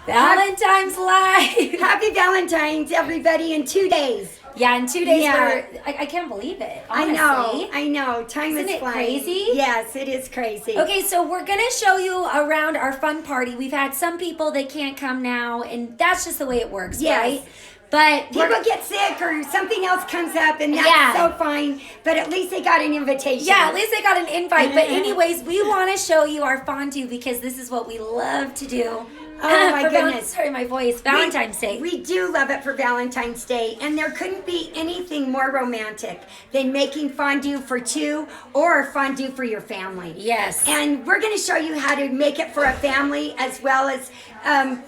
Valentine's Live. Happy Valentine's, everybody, in 2 days. Yeah, in 2 days. Yeah. I can't believe it, honestly. I know. Time is flying. Isn't it crazy? Yes, it is crazy. Okay, so we're going to show you around our fun party. We've had some people that can't come now, and that's just the way it works, right? But people get sick or something else comes up, and that's so fine. But at least they got an invitation. Yeah, at least they got an invite. But anyways, we want to show you our fondue because this is what we love to do. Oh my goodness. Sorry, my voice. Valentine's Day. We do love it for Valentine's Day. And there couldn't be anything more romantic than making fondue for two or fondue for your family. Yes. And we're going to show you how to make it for a family as well as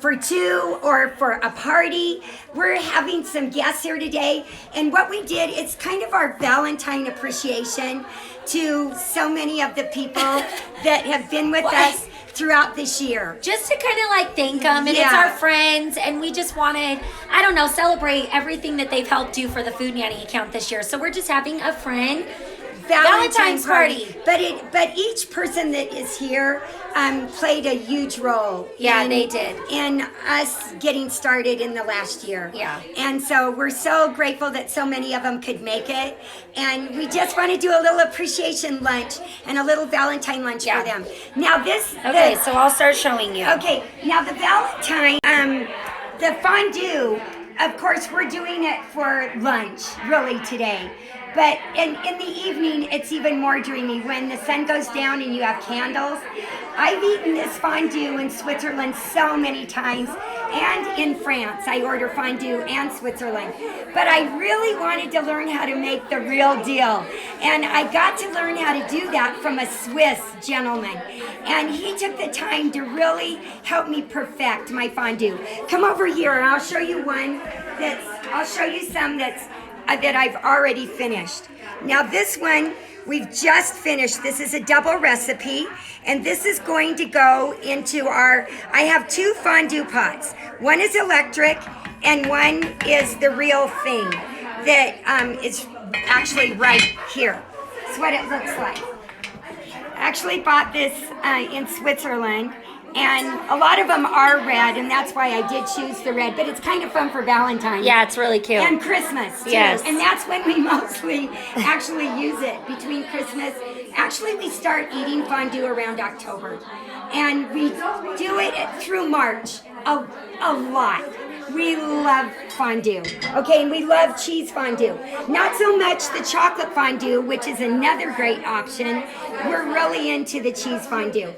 for two or for a party. We're having some guests here today. And what we did, it's kind of our Valentine appreciation to so many of the people that have been with us throughout this year. Just to kind of like thank them, and it's our friends, and we just wanted, I don't know, celebrate everything that they've helped do for the Food Nanny account this year. So we're just having a friend Valentine's party. But each person that is here played a huge role. Yeah, they did. In us getting started in the last year. Yeah. And so we're so grateful that so many of them could make it. And we just want to do a little appreciation lunch and a little Valentine lunch for them. Now Okay, so I'll start showing you. Okay, now the Valentine, the fondue, of course, we're doing it for lunch, really, today. But in the evening, it's even more dreamy. When the sun goes down and you have candles. I've eaten this fondue in Switzerland so many times, and in France. I order fondue and Switzerland. But I really wanted to learn how to make the real deal. And I got to learn how to do that from a Swiss gentleman. And he took the time to really help me perfect my fondue. Come over here and I'll show you one I'll show you some that I've already finished. Now this one, we've just finished. This is a double recipe, and this is going to go into I have two fondue pots. One is electric, and one is the real thing that is actually right here. That's what it looks like. I actually bought this in Switzerland. And a lot of them are red, and that's why I did choose the red. But it's kind of fun for Valentine's. Yeah, it's really cute. And Christmas, too. Yes. And that's when we mostly actually use it, between Christmas. Actually, we start eating fondue around October. And we do it through March a lot. We love fondue. Okay, and we love cheese fondue. Not so much the chocolate fondue, which is another great option. We're really into the cheese fondue.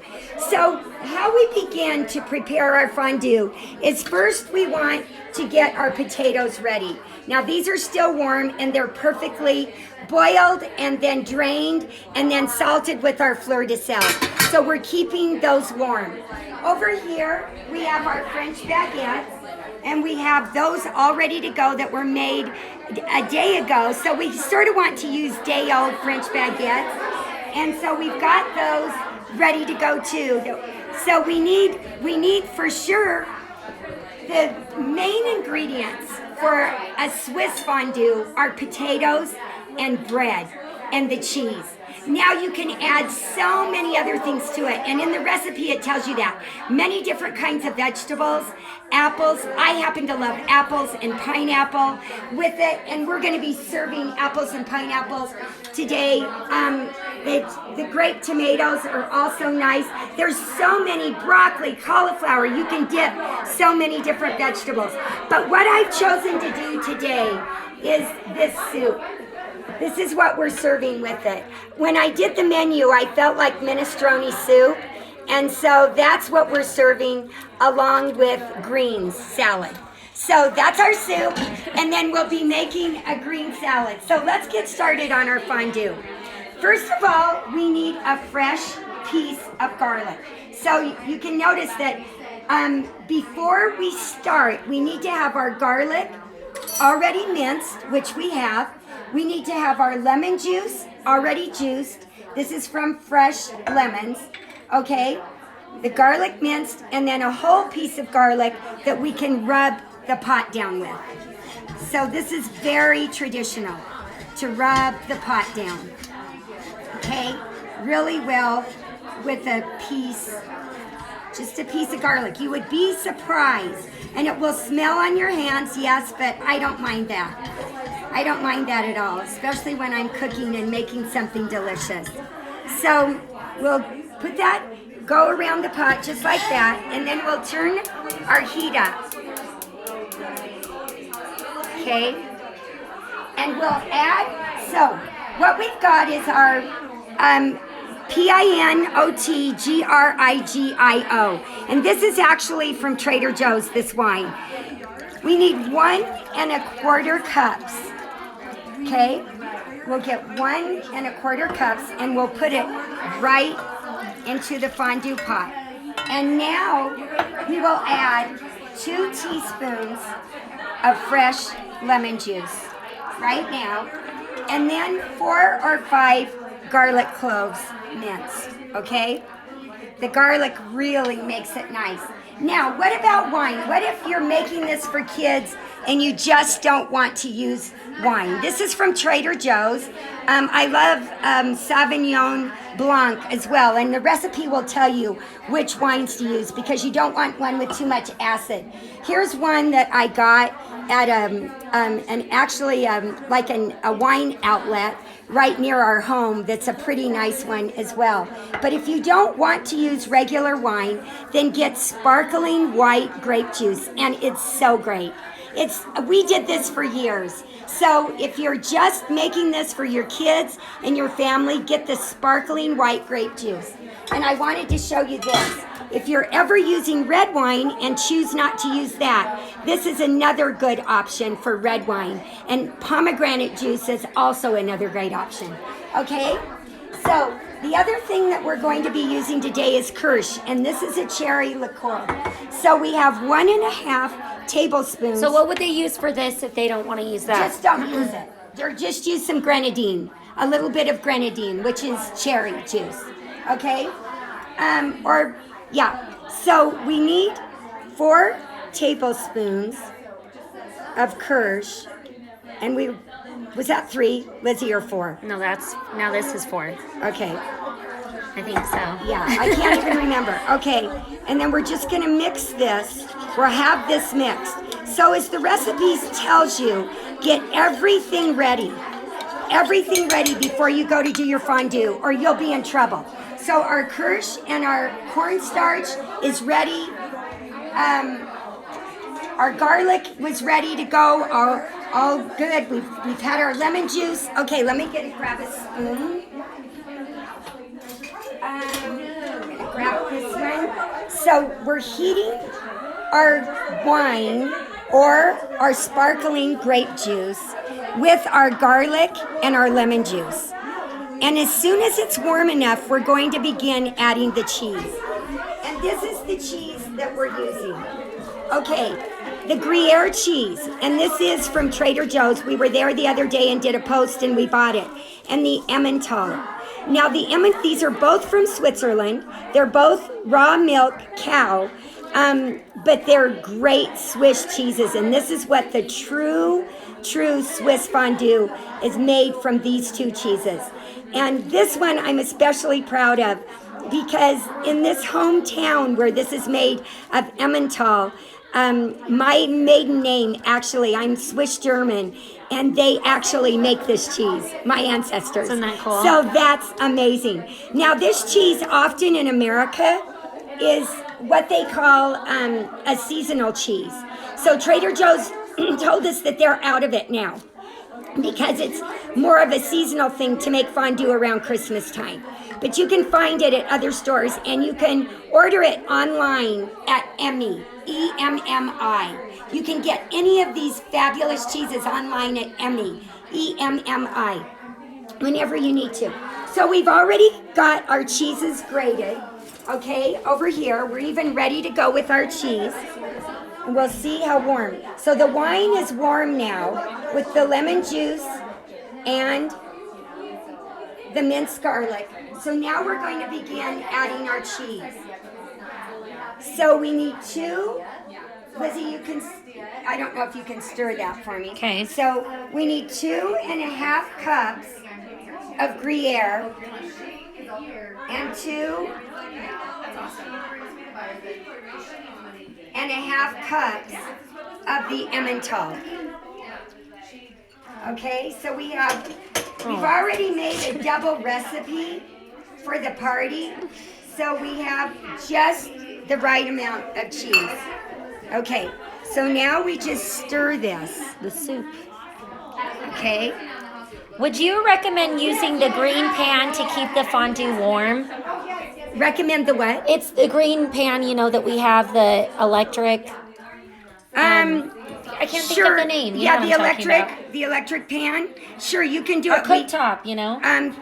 So how we begin to prepare our fondue is first we want to get our potatoes ready. Now these are still warm and they're perfectly boiled and then drained and then salted with our fleur de sel. So we're keeping those warm. Over here we have our French baguettes. And we have those all ready to go that were made a day ago. So we sort of want to use day-old French baguettes. And so we've got those ready to go too. So we need for sure the main ingredients for a Swiss fondue are potatoes and bread and the cheese. Now you can add so many other things to it, and in the recipe it tells you that. Many different kinds of vegetables, apples. I happen to love apples and pineapple with it, and we're going to be serving apples and pineapples today. The grape tomatoes are also nice. There's so many, broccoli, cauliflower. You can dip so many different vegetables. But what I've chosen to do today is this soup. This is what we're serving with it. When I did the menu, I felt like minestrone soup, and so that's what we're serving along with greens salad. So that's our soup, and then we'll be making a green salad. So let's get started on our fondue. First of all, we need a fresh piece of garlic. So you can notice that before we start, we need to have our garlic already minced, which we have. We need to have our lemon juice already juiced. This is from fresh lemons, okay? The garlic minced, and then a whole piece of garlic that we can rub the pot down with. So this is very traditional, to rub the pot down, okay? Really well with a piece Just a piece of garlic. You would be surprised. And it will smell on your hands, yes, but I don't mind that. I don't mind that at all, especially when I'm cooking and making something delicious. So we'll put that, go around the pot just like that, and then we'll turn our heat up. Okay? And we'll add, so what we've got is our Pinotgrigio. And this is actually from Trader Joe's, this wine. We need 1¼ cups. Okay? We'll get 1¼ cups and we'll put it right into the fondue pot. And now we will add 2 teaspoons of fresh lemon juice right now. And then 4 or 5 garlic cloves minced, okay? The garlic really makes it nice. Now, what about wine? What if you're making this for kids and you just don't want to use wine? This is from Trader Joe's. I love Sauvignon Blanc as well, and the recipe will tell you which wines to use because you don't want one with too much acid. Here's one that I got at a wine outlet right near our home that's a pretty nice one as well. But if you don't want to use regular wine, then get sparkling white grape juice, and it's so great. We did this for years. So if you're just making this for your kids and your family, get the sparkling white grape juice. And I wanted to show you this. If you're ever using red wine and choose not to use that, this is another good option for red wine. And pomegranate juice is also another great option. Okay? So the other thing that we're going to be using today is Kirsch, and this is a cherry liqueur. So we have 1½ tablespoons. So what would they use for this if they don't want to use that? Just don't use it. Or just use some grenadine. A little bit of grenadine, which is cherry juice. Okay? So we need 4 tablespoons of Kirsch. And was that 3, Lizzie, or 4? No, now this is 4. Okay. I think so. Yeah, I can't even remember. Okay, and then we're just gonna mix this, or have this mixed. So as the recipes tells you, get everything ready. Everything ready before you go to do your fondue, or you'll be in trouble. So our Kirsch and our cornstarch is ready. Our garlic was ready to go, all good. We've had our lemon juice. Okay, let me grab a spoon. I'm gonna grab this one. So we're heating our wine or our sparkling grape juice with our garlic and our lemon juice. And as soon as it's warm enough, we're going to begin adding the cheese. And this is the cheese that we're using. Okay, the Gruyere cheese, and this is from Trader Joe's. We were there the other day and did a post and we bought it. And the Emmental. Now these are both from Switzerland. They're both raw milk cow, but they're great Swiss cheeses. And this is what the true Swiss fondue is made from, these 2 cheeses. And this one I'm especially proud of because in this hometown where this is made of Emmental, my maiden name, actually, I'm Swiss German, and they actually make this cheese, my ancestors. Isn't that cool? So that's amazing. Now, this cheese often in America is what they call a seasonal cheese. So Trader Joe's told us that they're out of it now because it's more of a seasonal thing to make fondue around Christmas time. But you can find it at other stores, and you can order it online at Emmi, E-M-M-I. You can get any of these fabulous cheeses online at Emmi, E-M-M-I, whenever you need to. So we've already got our cheeses grated, okay, over here. We're even ready to go with our cheese. And we'll see how warm. So the wine is warm now with the lemon juice and the minced garlic. So now we're going to begin adding our cheese. So we need 2, Lizzie, I don't know if you can stir that for me. Okay. So we need 2½ cups of Gruyere and 2 and a half cups of the Emmental. Okay, so we've already made a double recipe for the party. So we have just the right amount of cheese. Okay, so now we just stir this. The soup. Okay. Would you recommend using the green pan to keep the fondue warm? Recommend the what? It's the green pan, that we have, the electric. I can't think of the name. You know what the electric pan. Sure, you can do a it. cooktop,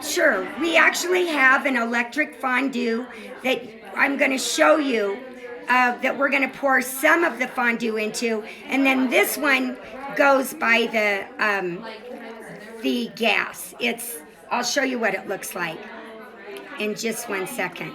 Sure. We actually have an electric fondue that I'm going to show you that we're going to pour some of the fondue into, and then this one goes by the gas. I'll show you what it looks like in just 1 second.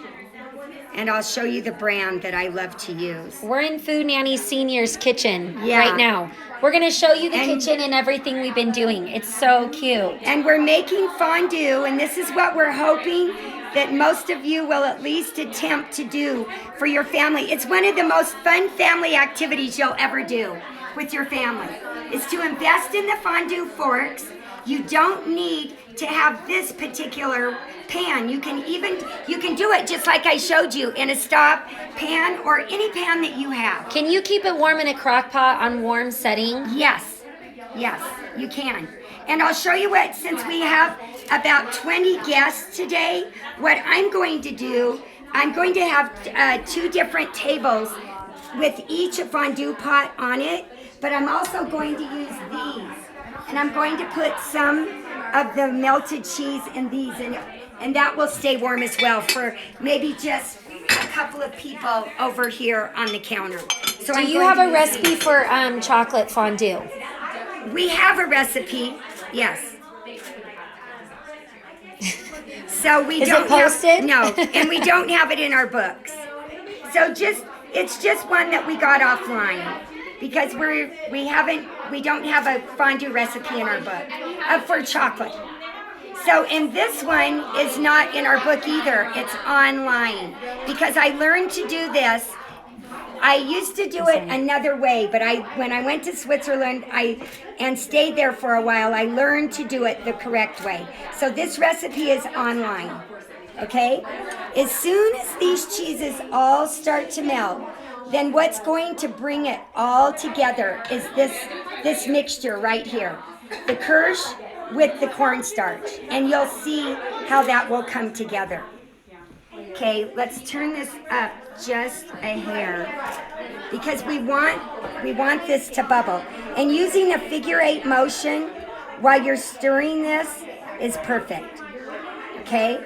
And I'll show you the brand that I love to use. We're in Food Nanny Senior's kitchen Yeah. right now. We're going to show you the kitchen and everything we've been doing. It's so cute. And we're making fondue, and this is what we're hoping that most of you will at least attempt to do for your family. It's one of the most fun family activities you'll ever do with your family, is to invest in the fondue forks. You don't need to have this particular pan. You can do it just like I showed you in a stop pan or any pan that you have. Can you keep it warm in a crock pot on warm setting? Yes, you can. And I'll show you what, since we have about 20 guests today, what I'm going to do, I'm going to have 2 different tables with each a fondue pot on it, but I'm also going to use these. And I'm going to put some of the melted cheese in these, and that will stay warm as well for maybe just a couple of people over here on the counter. So Do you have a recipe for chocolate fondue? We have a recipe, yes. So we Is don't it posted? No, and we don't have it in our books. So it's just one that we got offline. Because we don't have a fondue recipe in our book for chocolate. So, and this one is not in our book either. It's online. Because I learned to do this. I used to do it another way, but when I went to Switzerland and stayed there for a while, I learned to do it the correct way. So this recipe is online. Okay? As soon as these cheeses all start to melt, then what's going to bring it all together is this mixture right here. The kirsch with the cornstarch. And you'll see how that will come together. Okay, let's turn this up just a hair because we want this to bubble. And using a figure-8 motion while you're stirring this is perfect. Okay?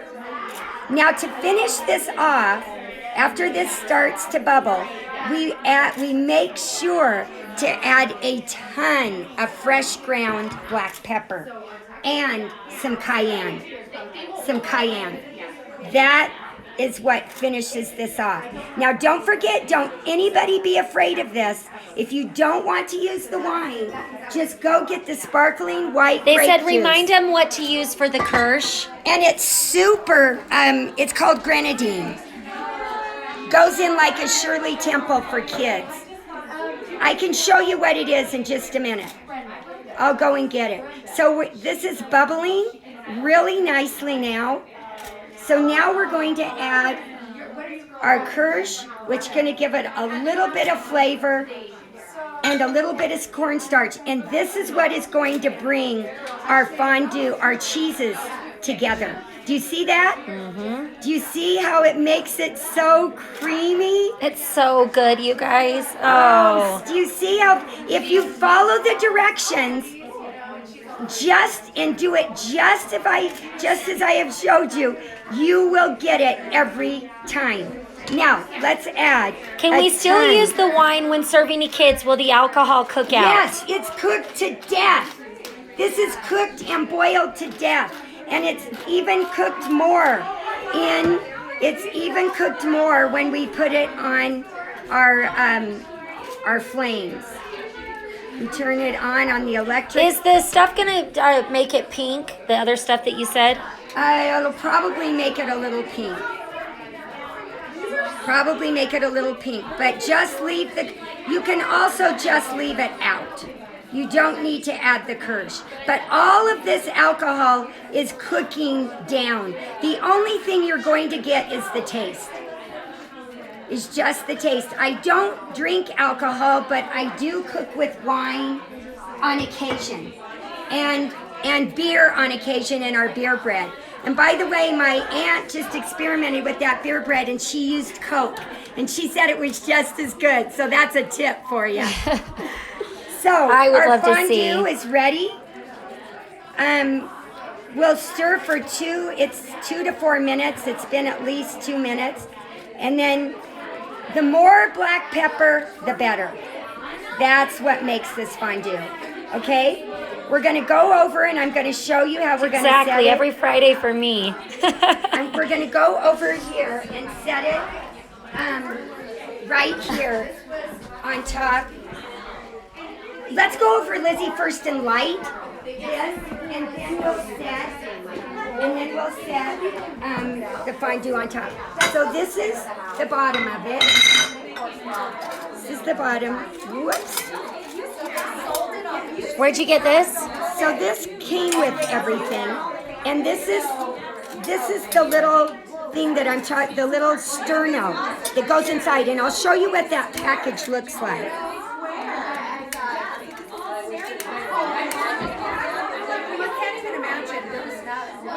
Now to finish this off, after this starts to bubble, we make sure to add a ton of fresh ground black pepper and some cayenne. That is what finishes this off. Now don't forget, don't anybody be afraid of this. If you don't want to use the wine, just go get the sparkling white grape juice. They said remind them what to use for the kirsch. And it's super, it's called grenadine. Goes in like a Shirley Temple for kids. I can show you what it is in just a minute. I'll go and get it. So this is bubbling really nicely now. So now we're going to add our kirsch, which is going to give it a little bit of flavor and a little bit of cornstarch. And this is what is going to bring our fondue, our cheeses together. Do you see that? Mm-hmm. Do you see how it makes it so creamy? It's so good, you guys. Do you see how, if you follow the directions, and do it just as I have showed you, you will get it every time. Now, let's add. Can we still use the wine when serving to kids? Will the alcohol cook out? Yes, it's cooked to death. This is cooked and boiled to death. And it's even cooked more when we put it on our flames. We turn it on the electric. Is the stuff gonna make it pink? The other stuff that you said? It'll probably make it a little pink. Probably make it a little pink, but just leave you can also just leave it out. You don't need to add the kirsch. But all of this alcohol is cooking down. The only thing you're going to get is the taste. Is just the taste. I don't drink alcohol, but I do cook with wine on occasion. And beer on occasion in our beer bread. And by the way, my aunt just experimented with that beer bread and she used Coke. And she said it was just as good. So that's a tip for you. So our fondue is ready. We'll stir for it's 2 to 4 minutes. It's been at least 2 minutes. And then the more black pepper, the better. That's what makes this fondue. Okay? We're going to go over and I'm going to show you how we're going to set it. Exactly, every Friday for me. And we're going to go over here and set it right here on top. Let's go over, Lizzie, first in light. Yes, and then we'll set the fondue on top. So this is the bottom of it. This is the bottom. Whoops. Where'd you get this? So this came with everything, and this is the little thing that I'm talking, the little sterno that goes inside, and I'll show you what that package looks like.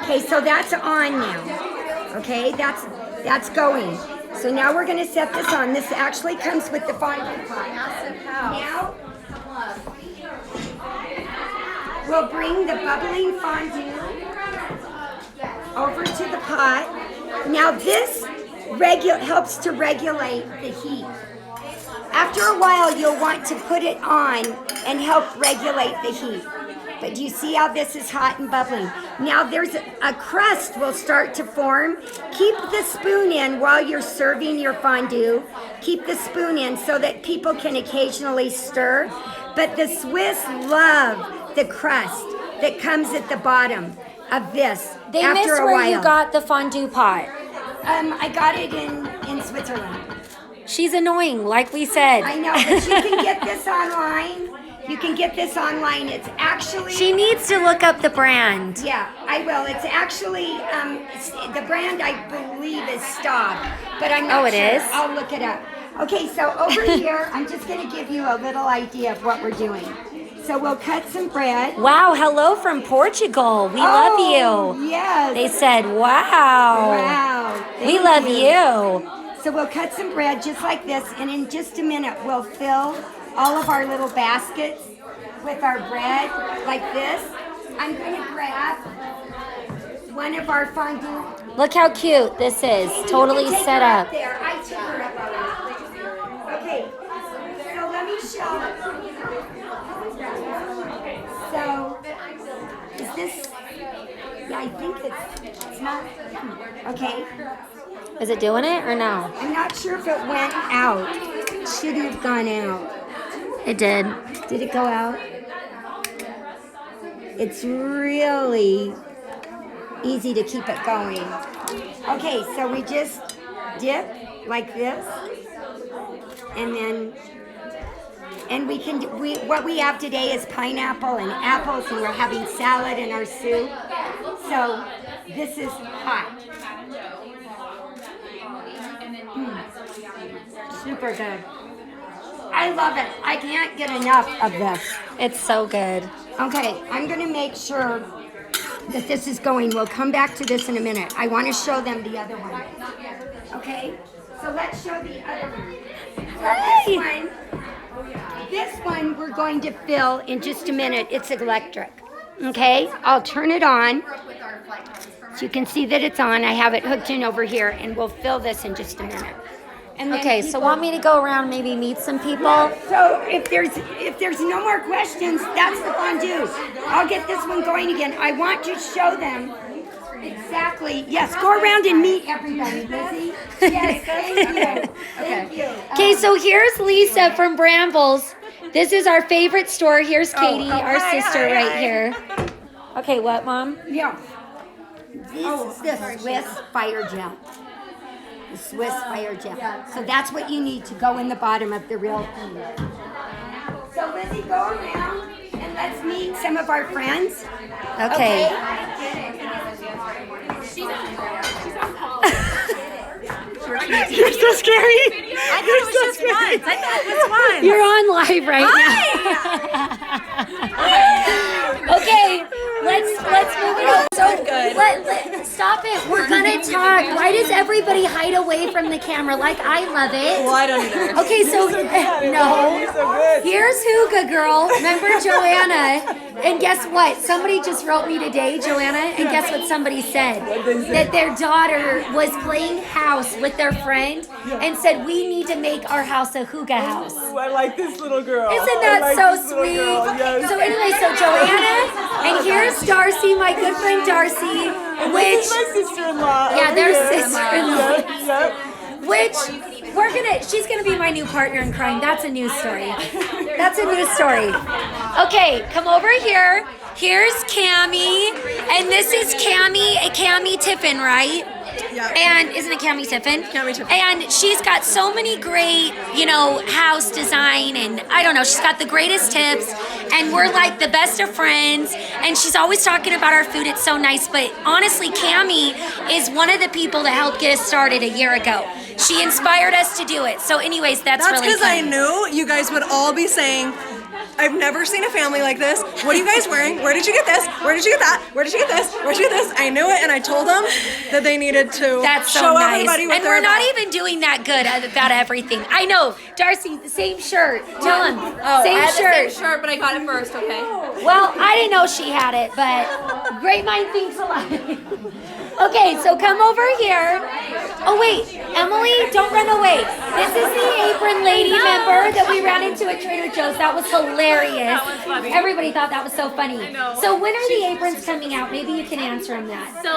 Okay, so that's on now. Okay, that's going. So now we're going to set this on. This actually comes with the fondue pot. Now we'll bring the bubbling fondue over to the pot. Now this helps to regulate the heat. After a while, you'll want to put it on and help regulate the heat. But do you see how this is hot and bubbling? Now there's a crust will start to form. Keep the spoon in while you're serving your fondue. Keep the spoon in so that people can occasionally stir. But the Swiss love the crust that comes at the bottom of this. They missed where you got the fondue pot. I got it in Switzerland. She's annoying, like we said. I know, but you can get this online. You can get this online. It's actually... She needs to look up the brand. Yeah, I will. It's actually, the brand I believe is Staub, but I'm not sure. Oh, it is? I'll look it up. Okay, so over here, I'm just going to give you a little idea of what we're doing. So we'll cut some bread. Wow, hello from Portugal. We love you. Yes. They said, wow. Wow. We love you. So we'll cut some bread just like this, and in just a minute, we'll fill all of our little baskets with our bread like this. I'm going to grab one of our fondue. Look how cute this is. Totally set up. There. I took her up already. Okay, so let me show. So, is this, yeah, I think it's not, okay. Is it doing it or no? I'm not sure if it went out. It should have gone out. It did. Did it go out? It's really easy to keep it going. Okay, so we just dip like this, and then, and we can, what we have today is pineapple and apples, and we're having salad in our soup. So this is hot. Super good. I love it. I can't get enough of this. It's so good. Okay, I'm going to make sure that this is going. We'll come back to this in a minute. I want to show them the other one. Okay, so let's show the other one. So this one we're going to fill in just a minute. It's electric. Okay, I'll turn it on. So you can see that it's on. I have it hooked in over here, and we'll fill this in just a minute. Okay, so want me to go around, maybe meet some people? So if there's no more questions, that's the fondue. I'll get this one going again. I want to show them exactly. Yes, go around and meet everybody, Lizzie. Yes, thank you. Thank you. Okay, so here's Lisa from Brambles. This is our favorite store. Here's Katie, our sister right here. Okay, what, Mom? Yeah. This is the Swiss fire gel. the Swiss fire gel. So that's what you need to go in the bottom of the real thing. So Lizzie, go around and let's meet some of our friends. Okay. You're so scary. I thought it was just once. I thought it was once. You're on live right now. Okay, let's move it on. So good. Stop it. We're gonna talk. Why does everybody hide away from the camera? Like, I love it. Well, I don't either. Okay, so no. Here's Huga Girl. Remember Joanna? And guess what? Somebody just wrote me today, Joanna, and guess what somebody said? That their daughter was playing house with their friend and said, we need to make our house a Huga house. Ooh, I like this little girl. Isn't that so sweet? Yes. So anyway, so Joanna, and here's Darcy, my good friend Darcy, which, This is my sister-in-law. yeah, over they're here. sister-in-law. Yep. Which she's gonna be my new partner in crime. That's a news story. That's a news story. Okay, come over here. Here's Cammie, and this is Cammie Tiffin, right? Yeah. And isn't it Cammie Tiffin? Cammie Tiffin. And she's got so many great, house design, and I don't know, she's got the greatest tips, and we're like the best of friends, and she's always talking about our food. It's so nice, but honestly, Cammie is one of the people that helped get us started a year ago. She inspired us to do it. So anyways, that's really because I fun. knew you guys would all be saying, I've never seen a family like this. What are you guys wearing? Where did you get this? Where did you get that? Where did you get this? Where did you get this? I knew it, and I told them that they needed to That's so show nice. everybody what And they're we're not about. even doing that good about everything. I know. Darcy, the same shirt. Tell him. Same I had shirt. the same shirt, but I got it first, okay? Well, I didn't know she had it, but great mind thinks alike. Okay, so come over here. Oh, wait. Emily, don't run away. This is the apron lady member that we ran into at Trader Joe's. That was hilarious. That was funny. Everybody thought that was so funny. I know. So when are the aprons coming out? Maybe you can answer them that. So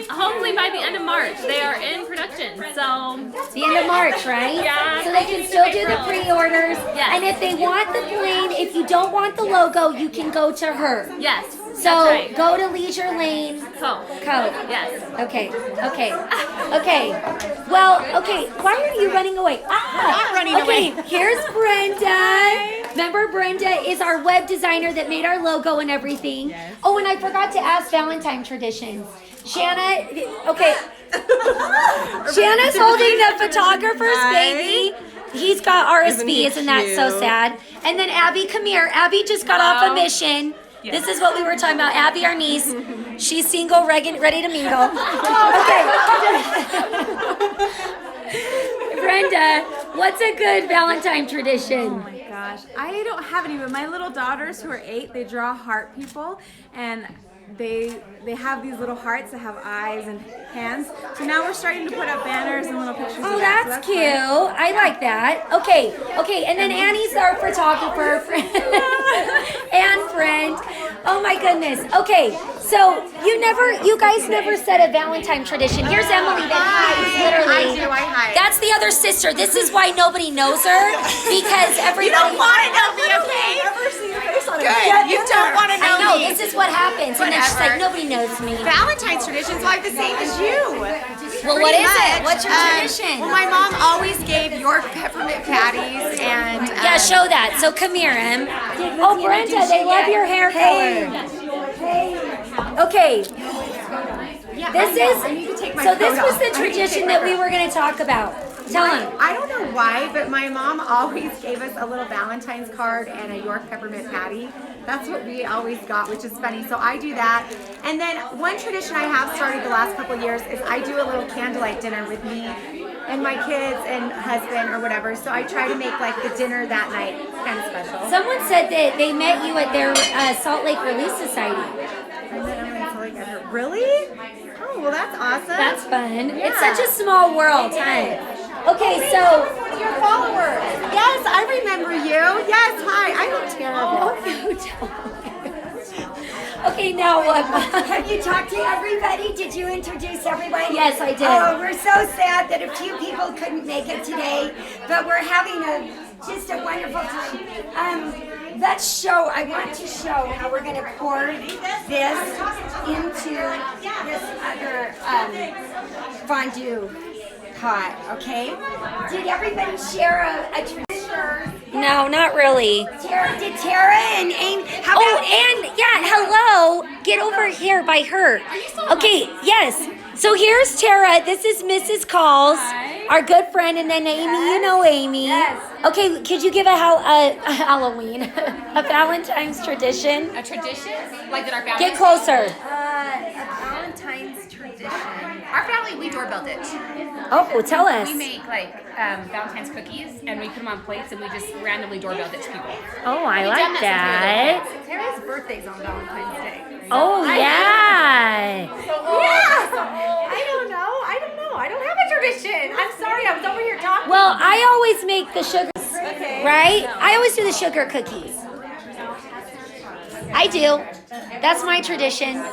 hopefully by the end of March, they are in production. So The end of March, right? Yeah. So they can still do the pre-orders. Yes. And if they want the plain, if you don't want the logo, you can go to her. yes, So that's right. go to Leisure Lane Co. Co. Yes. Okay. Well, okay. Why are you running away? Not running okay. away. Here's Brenda. Remember, Brenda is our web designer that made our logo and everything. Yes. Oh, and I forgot to ask Valentine traditions. Shanna. Okay. Shanna's holding the photographer's baby. He's got RSV. Isn't that so sad? And then Abby, come here. Abby just got off a mission. This is what we were talking about. Abby, our niece, she's single, ready to mingle. Okay. Brenda, what's a good Valentine tradition? Gosh, I don't have any, but my little daughters who are 8, they draw heart people, and they have these little hearts that have eyes and hands. So now we're starting to put up banners and little pictures. Oh, of that. that's So cute. fun. I like that. Okay, and then Annie's our photographer friend and friend. Oh my goodness. Okay, so you guys never said a Valentine tradition. Here's Emily that hides, literally. I hide. That's the other sister. This is why nobody knows her, because everybody. You don't want to know me, okay? I've never seen your face on it. Good. You don't want to know I know, me. this is what happens. And then she's like, Whatever. nobody knows me. Valentine's traditions are the same as you. Well, what is it? What's your tradition? Well, my mom always gave York peppermint patties and Yeah, show that. So come here, Em. Oh, Brenda, they love your hair color. Okay. I need to take my So this coat was off. the I need to take tradition my that we coat were going to talk about. Tell them. I don't know why, but my mom always gave us a little Valentine's card and a York peppermint patty. That's what we always got, which is funny. So I do that. And then one tradition I have started the last couple of years is I do a little candlelight dinner with me and my kids and husband or whatever. So I try to make like the dinner that night kind of special. Someone said that they met you at their Salt Lake Relief Society. Really? Oh, well, that's awesome. That's fun. Yeah. It's such a small world, huh? Okay, so Your followers. Yes, I remember you. Yes, hi. I look terrible. okay, now what? Have you talked to everybody? Did you introduce everybody? Yes, I did. Oh, we're so sad that a few people couldn't make it today, but we're having just a wonderful time. I want to show how we're going to pour this into this other fondue pot, okay? Did everybody share a tradition? No, not really. Did Tara and Amy? How Oh, about and yeah, hello. Get over here by her. Okay, yes. So here's Tara. This is Mrs. Calls, our good friend, and then Amy. You know Amy. Yes. Okay, could you give a Halloween, a Valentine's tradition? A tradition? Like that our family. Get closer. Valentine's tradition. Our family, we doorbelled it. Oh, tell us. We make like Valentine's cookies and we put them on plates and we just randomly doorbelled it to people. Oh, I We've done like that that. Tara's birthday's on Valentine's Day. Oh yeah. I don't know. I don't have a tradition. I'm sorry. I was over here talking. Well, I always make the sugar, right? I always do the sugar cookies. I do. That's my tradition.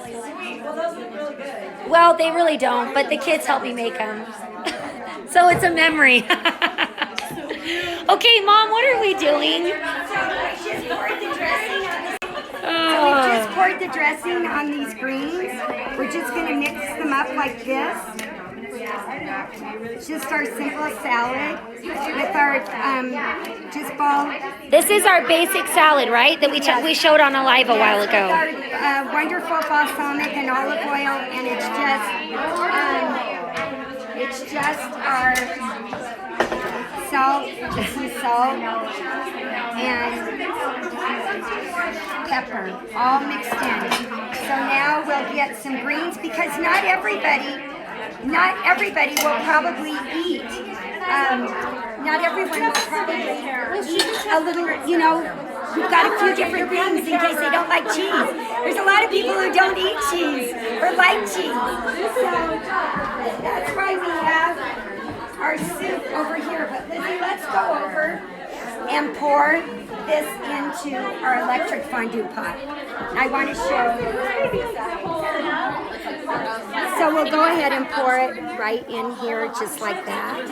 Well, they really don't, but the kids help me make them. So it's a memory. Okay, Mom, what are we doing? So we just poured the dressing on these greens. We're just going to mix them up like this. Just our simple salad with our just ball. This is our basic salad, right? That we showed on a live a while With ago. our wonderful balsamic and olive oil, and it's just our salt, some salt, and pepper, all mixed in. So now we'll get some greens because not everybody will probably eat. Not everyone will probably eat a little, we've got a few different things in case they don't like cheese. There's a lot of people who don't eat cheese or like cheese. So that's why we have our soup over here. But Lizzie, let's go over and pour this into our electric fondue pot. I want to show. So we'll go ahead and pour it right in here just like that.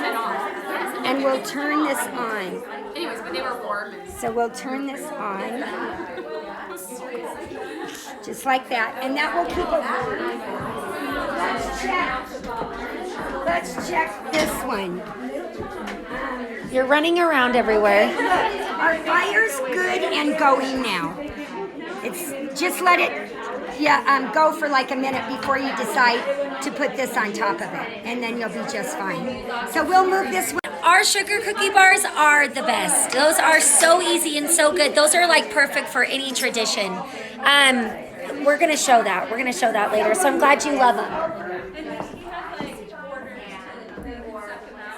And we'll turn this on. Anyways, but they were warm. So we'll turn this on. Just like that. And that will keep it warm. Let's check this one. You're running around everywhere. Our fire's good and going now. It's just let it go for like a minute before you decide to put this on top of it, and then you'll be just fine. So we'll move this one. Our sugar cookie bars are the best. Those are so easy and so good. Those are like perfect for any tradition. We're gonna show that. We're gonna show that later. So I'm glad you love them.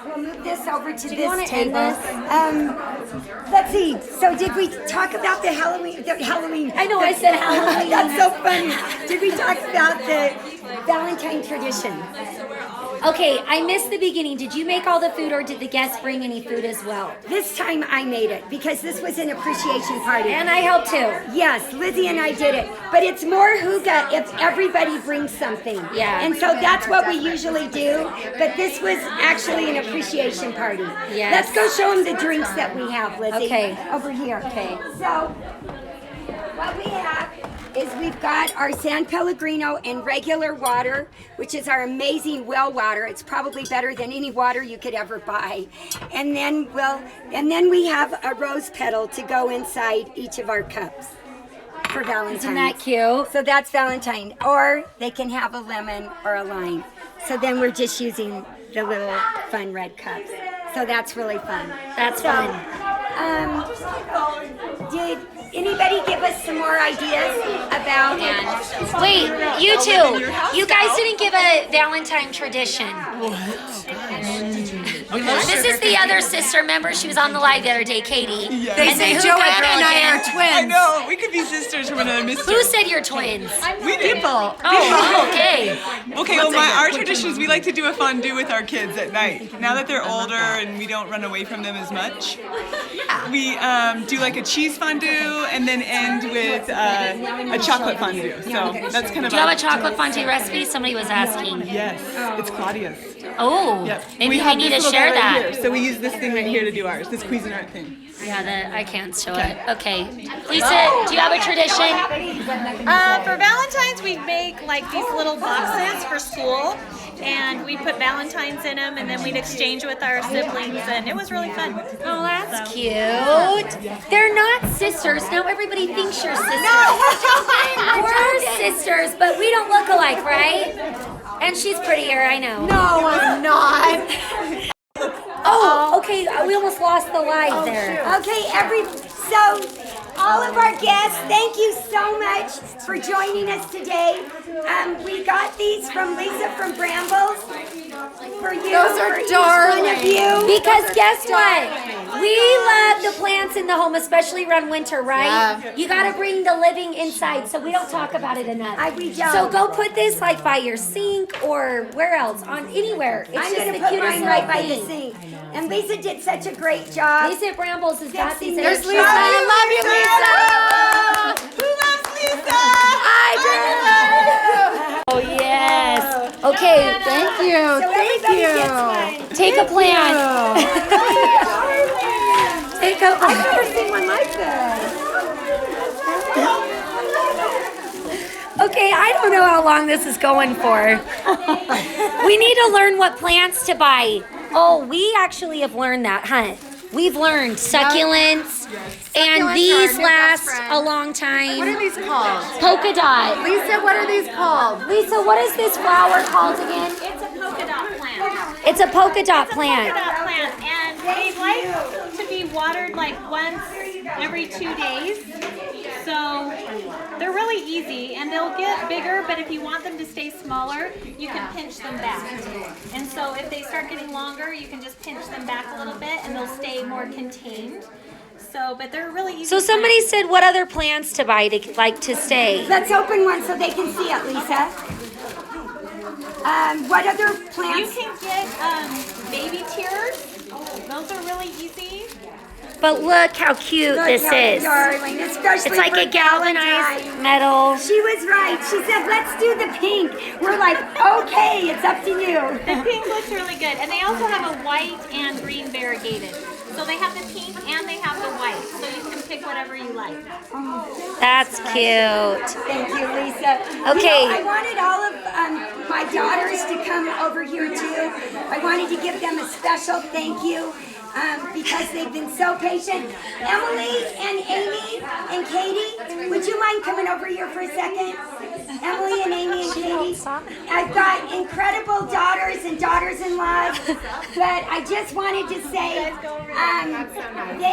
We'll move this over to this table. Let's see. So did we talk about the Halloween? I know I said Halloween. That's so funny. Did we talk about the Valentine tradition? Okay, I missed the beginning. Did you make all the food or did the guests bring any food as well? This time I made it because this was an appreciation party. And I helped too. Yes, Lizzie and I did it. But it's more hygge if everybody brings something. Yeah. And so that's what we usually do. But this was actually an appreciation party. Yes. Let's go show them the drinks that we have, Lizzie. Okay. Over here. Okay. So what we have is we've got our San Pellegrino in regular water, which is our amazing well water. It's probably better than any water you could ever buy. And then we have a rose petal to go inside each of our cups for Valentine's. Isn't that cute? So that's Valentine. Or they can have a lemon or a lime. So then we're just using the little fun red cups. So that's really fun. That's fun. Did anybody give us some more ideas about Wait, you two. You guys didn't give a Valentine tradition. This is the other sister. Remember, she was on the live the other day, Katie. They say Joanna and I are twins. I know. We could be sisters from another mister. Who said you're twins? We did. Oh, okay. Okay, well, our tradition is we like to do a fondue with our kids at night. Now that they're older and we don't run away from them as much, we do like a cheese fondue and then end with a chocolate fondue. So that's kind of. Do you have a chocolate fondue recipe? Somebody was asking. Yes, it's Claudia's. Oh, Yep. maybe we have need this to little share guy that. right here. So we use this thing right here to do ours. This Cuisinart thing. Yeah, I can't show it. Okay. Lisa, do you have a tradition? For Valentine's, we make like these little boxes for school, and we'd put valentines in them, and then we'd exchange with our siblings, and it was really fun. Oh, that's cute. They're not sisters. Now everybody thinks you're sisters. No, we're sisters, but we don't look alike, right? And she's prettier, I know. No, I'm not. Oh, okay. We almost lost the live there. Okay, so all of our guests, thank you so much for joining us today. We got these from Lisa from Brambles. For you, Those are for each darling. one of you. Because guess what? We love the plants in the home, especially around winter, right? Yeah. You gotta bring the living inside, so we don't talk about it enough. We don't. So go put this like by your sink or where else? On anywhere. It's I'm just going the to put cutest mine right little by the thing. sink. And Lisa did such a great job. Lisa Brambles has got these. There's in Lisa. her I love you, Lisa. Who loves Lisa? I do. Oh yes. Okay. Thank you. So everybody gets one. Take a plant. Take a. I've never seen one like this. Okay, I don't know how long this is going for. We need to learn what plants to buy. Oh, we actually have learned that, huh? We've learned succulents, and Succulents these are our new last best friend. a long time. What are these called? Polka dot. Lisa, what are these called? Lisa, what is this flower called again? It's a polka dot plant. It's a polka dot Polka plant. dot plant, and they like to be watered like once every 2 days. So they're really easy, and they'll get bigger, but if you want them to stay smaller, you can pinch them back. And so if they start getting longer, you can just pinch them back a little bit, and they'll stay more contained. So, but they're really easy. So somebody said what other plants to buy to to stay. Let's open one so they can see it, Lisa. What other You plants? can get baby tears. Those are really easy. But look how cute this is. Darling, especially It's like for a galvanized Valentine's. metal. She was right. She said, let's do the pink. We're like, okay, it's up to you. The pink looks really good, and they also have a white and green variegated. So they have the pink and they have the white, so you can pick whatever you like. That's cute. Thank you, Lisa. Okay. You know, I wanted all of my daughters to come over here too. I wanted to give them a special thank you. Because they've been so patient. Emily and Amy and Katie, would you mind coming over here for a second? Emily and Amy and Katie. I've got incredible daughters and daughters-in-law, but I just wanted to say,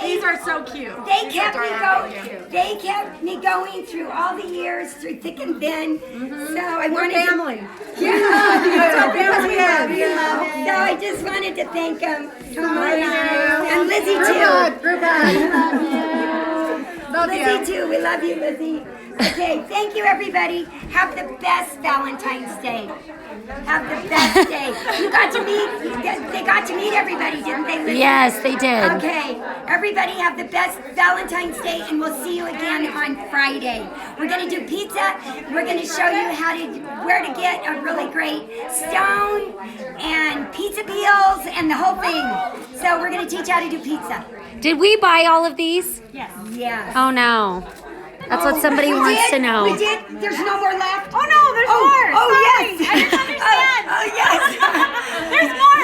These are so cute. they kept me going. They kept me going through all the years, through thick and thin. So I wanted family. So I just wanted to thank them so much. And Lizzie too. Lizzie too. We love you, Lizzie. Okay, thank you everybody. Have the best Valentine's Day. Have the best day. You got to meet. They got to meet everybody, didn't they, Lizzie? Yes, they did. Okay, everybody have the best Valentine's Day, and we'll see you again on Friday. We're gonna do pizza. We're gonna show you where to get a really great stone and pizza peels and the whole thing. So we're gonna teach you how to do pizza. Did we buy all of these? Yes. Yeah. Oh no. That's what somebody wants to know. We did. There's no more left. Oh no, there's more. Oh Sorry. yes. I didn't understand. Oh yes. There's more.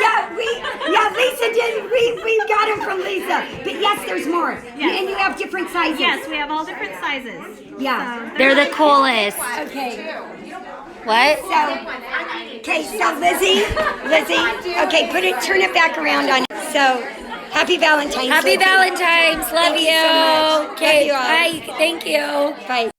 Yeah, Lisa did. We got them from Lisa. But yes, there's more. Yes. And you have different sizes. Yes, we have all different sizes. Yeah. They're the coolest. Okay. What? So Lizzie. Okay, turn it back around on. So, happy Valentine's. Happy Lizzie. Valentine's. Love Thank you so much. you. Okay, Love you all. bye. Thank you. Bye.